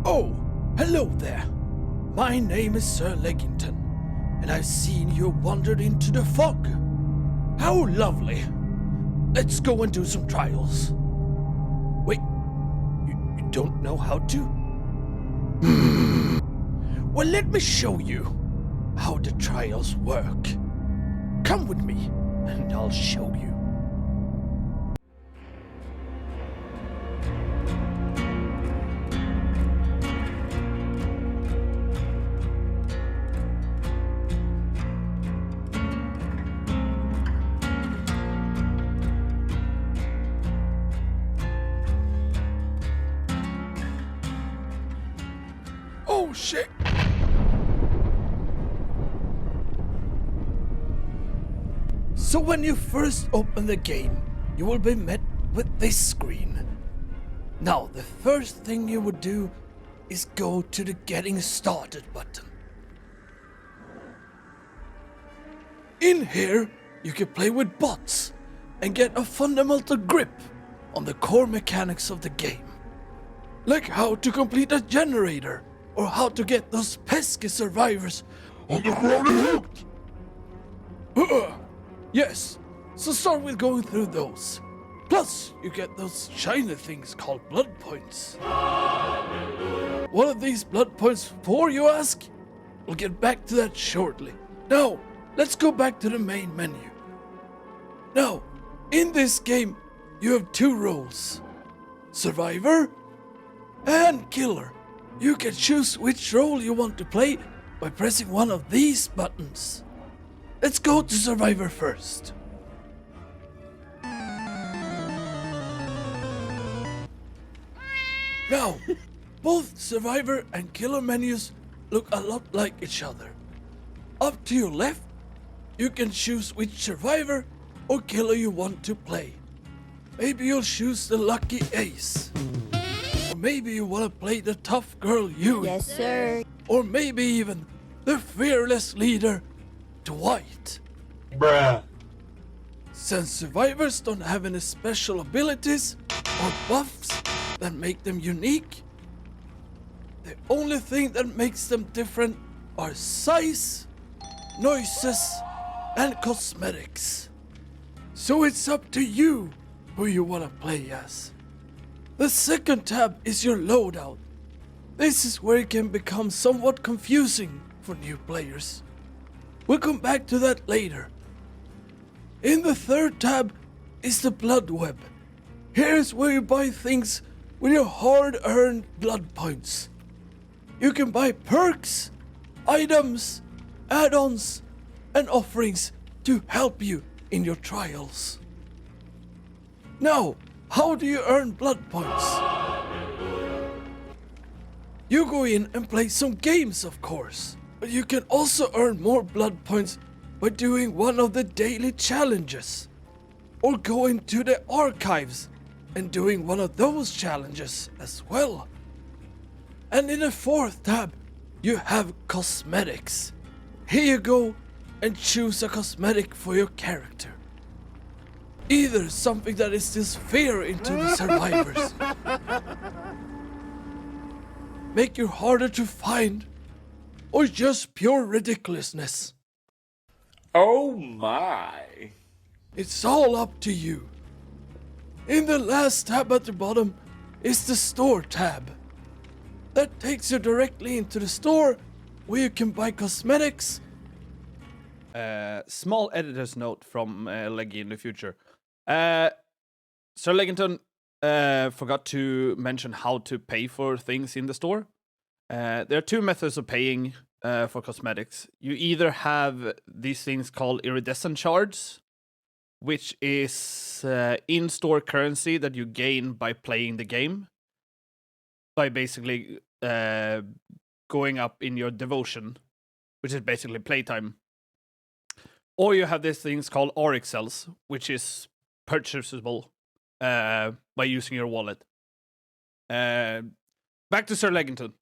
Oh, hello there. My name is Sir Legington, and I've seen you wandered into the fog. How lovely. Let's go and do some trials. Wait, you don't know how to? Well, let me show you how the trials work. Come with me, and I'll show you. Oh shit! So when you first open the game, you will be met with this screen. Now, the first thing you would do is go to the Getting Started button. In here, you can play with bots and get a fundamental grip on the core mechanics of the game. Like how to complete a generator, or how to get those pesky survivors on the ground and hooked. Yes, so start with going through those. Plus, you get those shiny things called blood points. What are these blood points for, you ask? We'll get back to that shortly. Now, let's go back to the main menu. Now, in this game, you have two roles: Survivor and Killer. You can choose which role you want to play by pressing one of these buttons. Let's go to Survivor first. Now, both Survivor and Killer menus look a lot like each other. Up to your left, you can choose which Survivor or Killer you want to play. Maybe you'll choose the lucky Ace. Or maybe you want to play the tough girl Yui. Yes, sir. Or maybe even the fearless leader, Dwight. Bruh. Since survivors don't have any special abilities or buffs that make them unique, the only thing that makes them different are size, noises, and cosmetics. So it's up to you who you want to play as. The second tab is your loadout. This is where it can become somewhat confusing for new players. We'll come back to that later. In the third tab is the blood web. Here's where you buy things with your hard-earned blood points. You can buy perks, items, add-ons, and offerings to help you in your trials. Now, how do you earn blood points? You go in and play some games, of course. But you can also earn more blood points by doing one of the daily challenges. Or going to the archives and doing one of those challenges as well. And in the fourth tab, you have cosmetics. Here you go and choose a cosmetic for your character. Either something that instills fear into the survivors, make you harder to find, or just pure ridiculousness. Oh my. It's all up to you. In the last tab at the bottom is the store tab. That takes you directly into the store where you can buy cosmetics. Small editor's note from Leggy in the future. Sir Legington forgot to mention how to pay for things in the store. There are two methods of paying for cosmetics. You either have these things called iridescent shards, which is in-store currency that you gain by playing the game. By basically going up in your devotion, which is basically playtime. Or you have these things called auric cells, which is purchasable by using your wallet. Back to Sir Legington.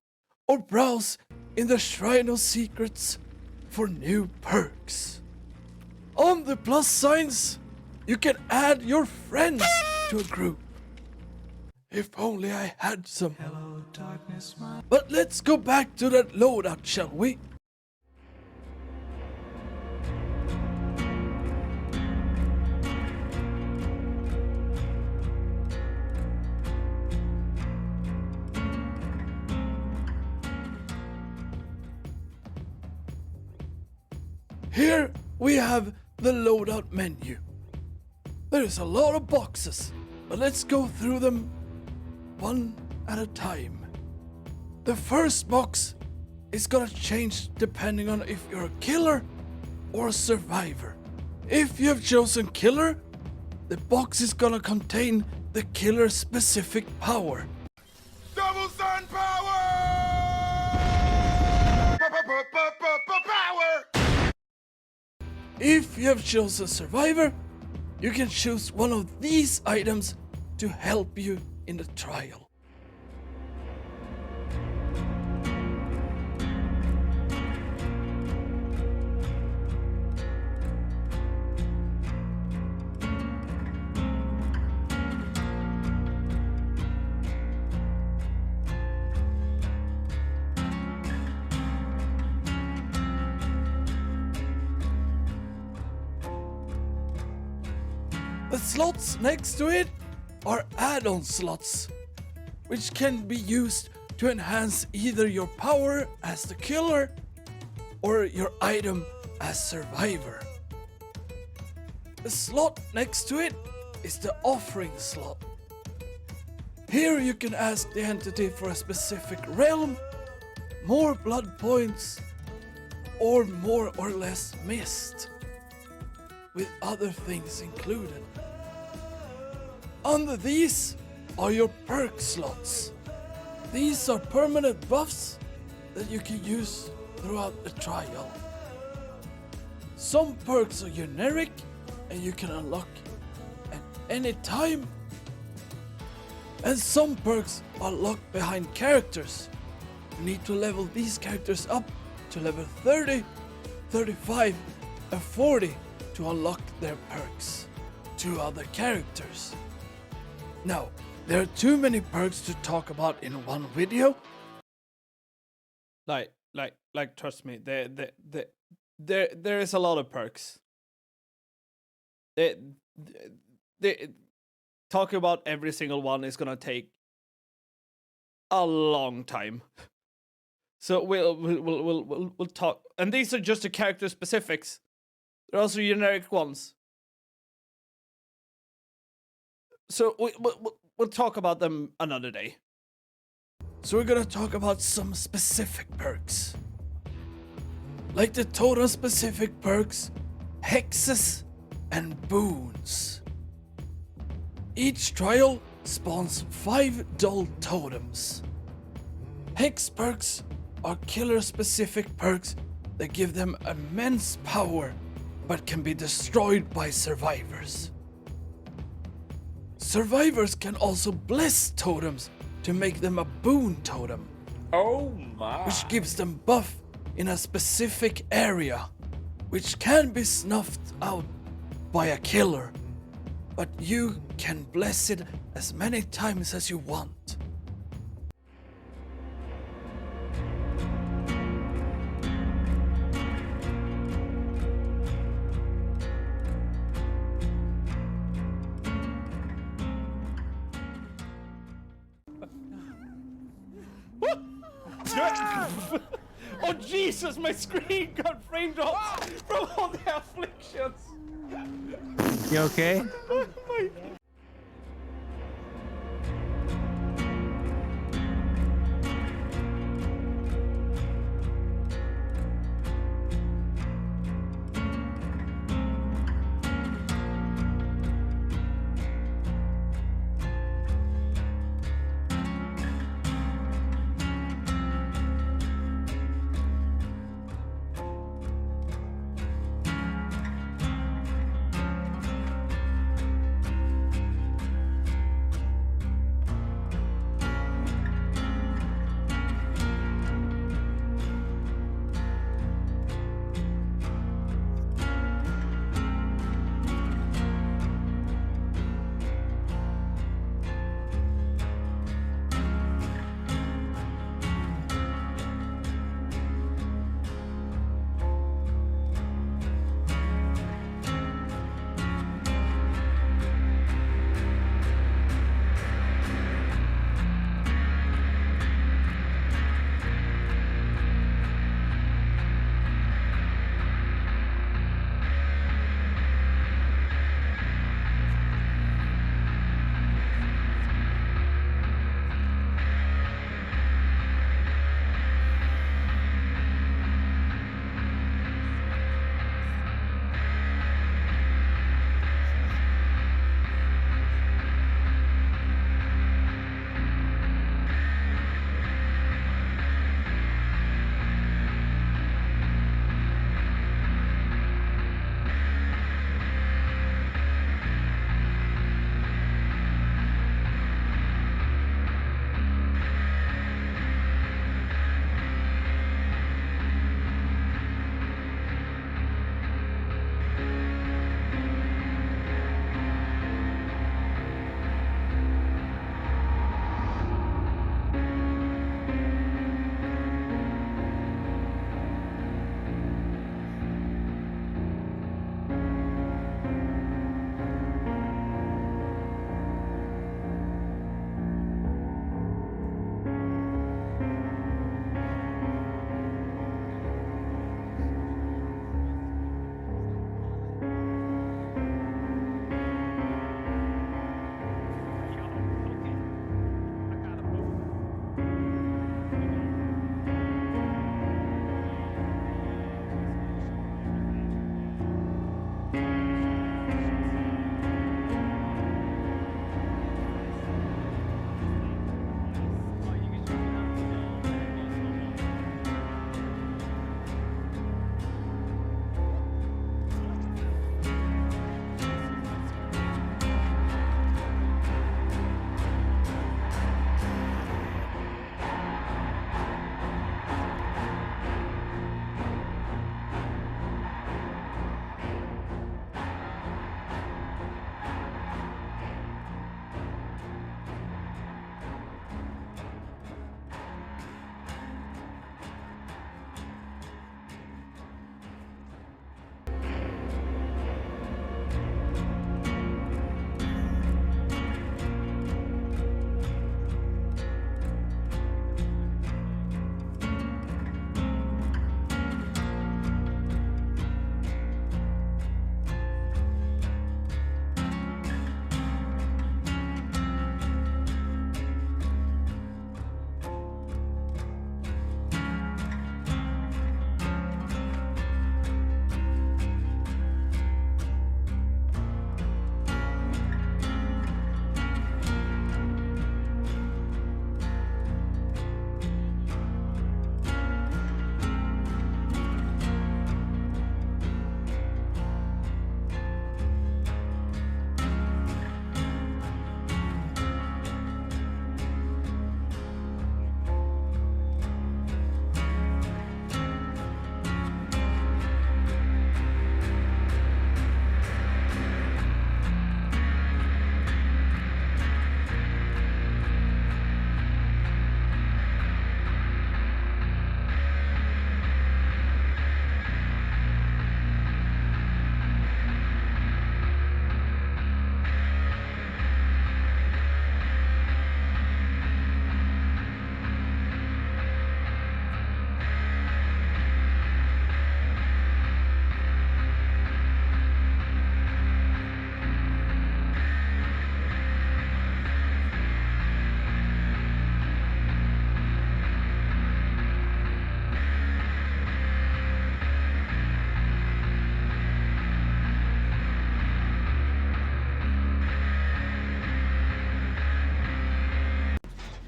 Or browse in the Shrine of Secrets for new perks. On the plus signs, you can add your friends to a group. If only I had some. Hello, darkness, but let's go back to that loadout, shall we? Here we have the loadout menu. There's a lot of boxes, but let's go through them one at a time. The first box is gonna change depending on if you're a killer or a survivor. If you have chosen killer, the box is gonna contain the killer's specific power. Double sun power! Power! If you have chosen survivor, you can choose one of these items to help you in the trial. The slots next to it are add-on slots, which can be used to enhance either your power as the killer or your item as survivor. The slot next to it is the offering slot. Here you can ask the entity for a specific realm, more blood points, or more or less mist, with other things included. Under these are your perk slots. These are permanent buffs that you can use throughout the trial. Some perks are generic and you can unlock at any time, and some perks are locked behind characters. You need to level these characters up to level 30, 35 and 40 to unlock their perks to other characters. Now, there are too many perks to talk about in one video. Like, trust me, there is a lot of perks. Talking about every single one is gonna take a long time. So we'll talk, and these are just the character specifics. There are also generic ones. So we'll talk about them another day. So we're gonna talk about some specific perks. Like the totem specific perks, hexes, and boons. Each trial spawns 5 dull totems. Hex perks are killer specific perks that give them immense power but can be destroyed by survivors. Survivors can also bless totems to make them a boon totem. Oh my. Which gives them buff in a specific area, which can be snuffed out by a killer, but you can bless it as many times as you want. Oh Jesus, my screen got frame drops from all the afflictions. You okay? Oh my.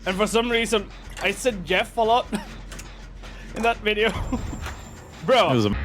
And for some reason, I said Jeff a lot in that video. Bro. It was a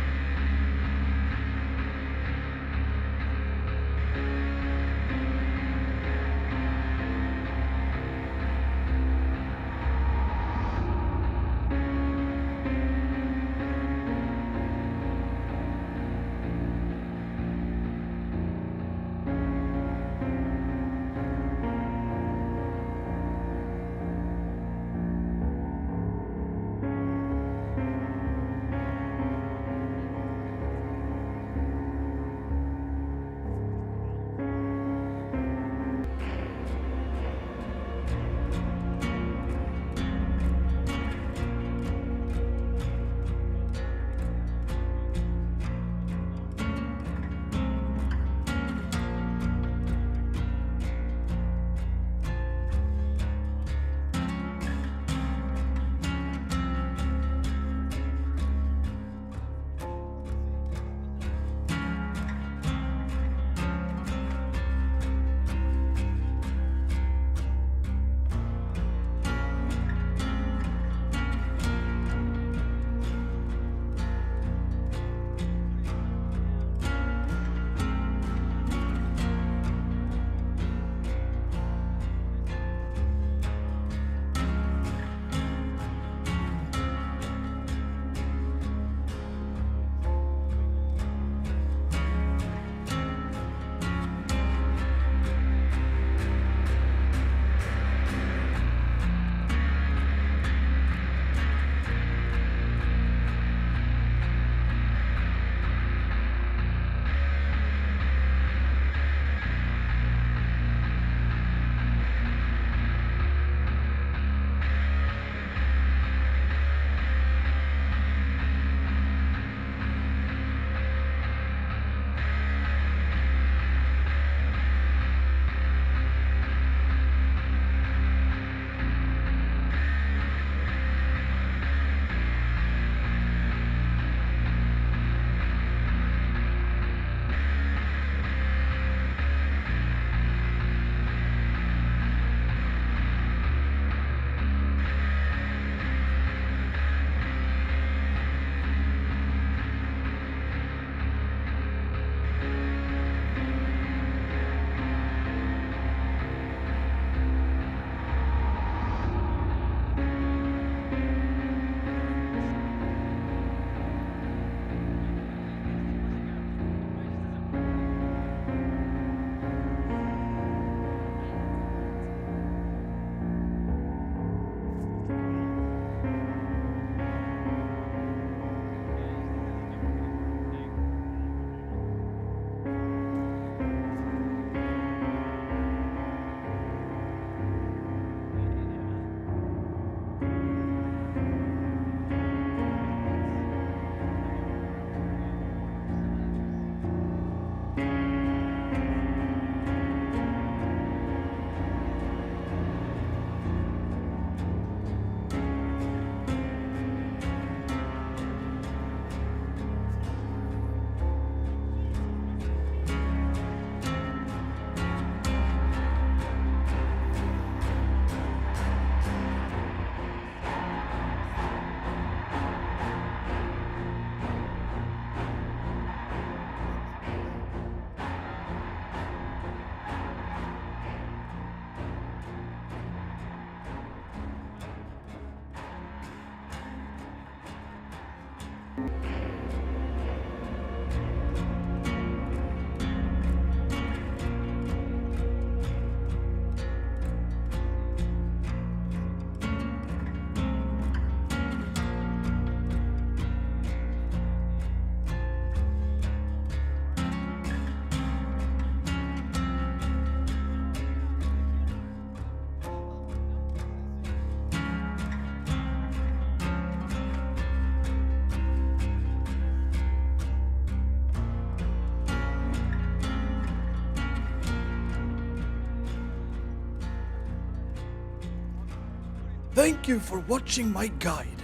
Thank you for watching my guide.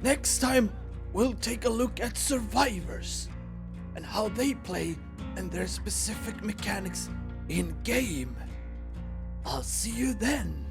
Next time, we'll take a look at survivors and how they play and their specific mechanics in game. I'll see you then.